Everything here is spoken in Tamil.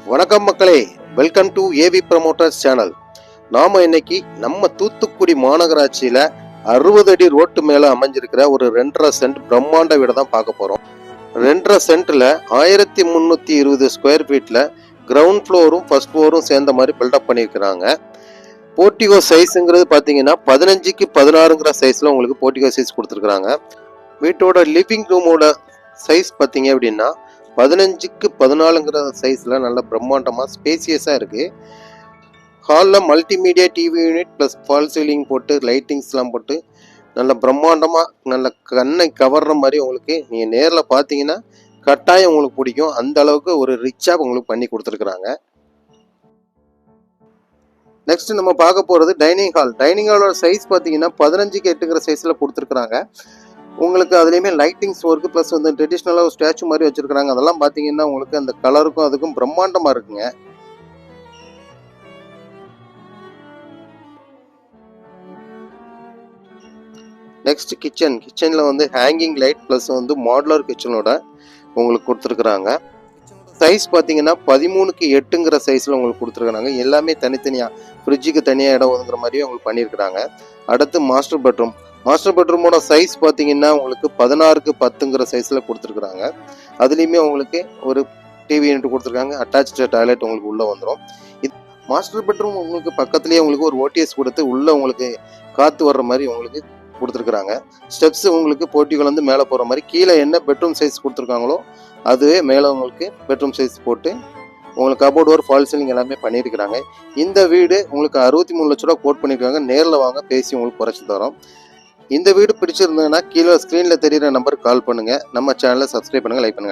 வணக்கம் மக்களே, welcome to A V promoters channel. நாம இன்னைக்கு நம்ம தூத்துக்குடி மாநகராட்சியில 60 அடி ரோட்டு மேல அமைஞ்சிருக்கிற ஒரு 2.5 சென்ட் பிரம்மாண்ட வீடை தான் பார்க்க போறோம். 2.5 சென்ட்ல 1320 ஸ்கொயர் ஃபீட்ல கிரவுண்ட் ஃப்ளோரும் ஃபர்ஸ்ட் ஃப்ளோரும் சேர்ந்த மாதிரி பில்டப் பண்ணியிருக்கிறாங்க. போர்டிகோ சைஸுங்கிறது பார்த்தீங்கன்னா 15க்கு 16ங்கிற சைஸ்ல உங்களுக்கு போர்டிகோ சைஸ் கொடுத்துருக்குறாங்க. வீட்டோட லிவிங் ரூமோட சைஸ் பார்த்தீங்க அப்படின்னா 15க்கு 14ங்கிற சைஸ்ல நல்ல பிரம்மாண்டமா ஸ்பேசியஸா இருக்கு. ஹாலில் multimedia TV unit plus fall ceiling போட்டு லைட்டிங்ஸ்லாம் போட்டு நல்ல பிரம்மாண்டமா நல்ல கண்ணை கவர்ற மாதிரி உங்களுக்கு நீங்கள் நேரில் பார்த்தீங்கன்னா கட்டாயம் உங்களுக்கு பிடிக்கும். அந்த அளவுக்கு ஒரு ரிச்சாக உங்களுக்கு பண்ணி கொடுத்துருக்குறாங்க. நெக்ஸ்ட் நம்ம பார்க்க போகிறது டைனிங் ஹால். டைனிங் ஹாலோட சைஸ் பார்த்தீங்கன்னா 15க்கு 8ங்கிற சைஸில் கொடுத்துருக்குறாங்க. உங்களுக்கு அதுலேயுமே லைட்டிங்ஸ் ஒர்க்கு ப்ளஸ் வந்து ட்ரெடிஷ்னலாக ஒரு ஸ்டாச்சு மாதிரி வச்சுருக்குறாங்க. அதெல்லாம் பார்த்தீங்கன்னா உங்களுக்கு அந்த கலருக்கும் அதுக்கும் பிரம்மாண்டமாக இருக்குங்க. நெக்ஸ்ட் கிச்சனில் வந்து ஹேங்கிங் லைட் ப்ளஸ் வந்து மாடுலர் கிச்சனோட உங்களுக்கு கொடுத்துருக்குறாங்க. சைஸ் பார்த்தீங்கன்னா 13க்கு 8ங்கிற சைஸில் உங்களுக்கு கொடுத்துருக்குறாங்க. எல்லாமே தனித்தனியாக ஃப்ரிட்ஜுக்கு தனியாக இடம் ஒதுங்குற மாதிரியும் உங்களுக்கு பண்ணியிருக்கிறாங்க. அடுத்து மாஸ்டர் பெட்ரூமோட சைஸ் பார்த்தீங்கன்னா உங்களுக்கு 16க்கு 10ங்கிற சைஸில் கொடுத்துருக்குறாங்க. அதுலேயுமே உங்களுக்கு ஒரு டிவி யூனிட் கொடுத்துருக்காங்க. அட்டாச்சு டாய்லெட் உங்களுக்கு உள்ளே வந்துடும். இது மாஸ்டர் பெட்ரூம் உங்களுக்கு பக்கத்துலேயே உங்களுக்கு ஒரு ஓடிஎஸ் கொடுத்து உள்ளே உங்களுக்கு காற்று வர்ற மாதிரி உங்களுக்கு கொடுத்துருக்குறாங்க. ஸ்டெப்ஸ் உங்களுக்கு போர்ட்டிகோலேருந்து மேலே போகிற மாதிரி கீழே என்ன பெட்ரூம் சைஸ் கொடுத்துருக்காங்களோ அதுவே மேலே உங்களுக்கு பெட்ரூம் சைஸ் போட்டு உங்களுக்கு கபோர்ட் ஒரு ஃபால் சீலிங் எல்லாமே பண்ணியிருக்கிறாங்க. இந்த வீடு உங்களுக்கு 63 லட்ச ரூபா கோட் பண்ணியிருக்காங்க. நேரில் வாங்க, பேசி உங்களுக்கு குறைச்சி தரோம். இந்த வீடு பிடிச்சிருந்ததுன்னா கீழே ஸ்க்ரீனில் தெரிகிற நம்பருக்கு கால் பண்ணுங்கள். நம்ம சேனலை சப்ஸ்கிரைப் பண்ணுங்கள், லைக் பண்ணுங்கள்.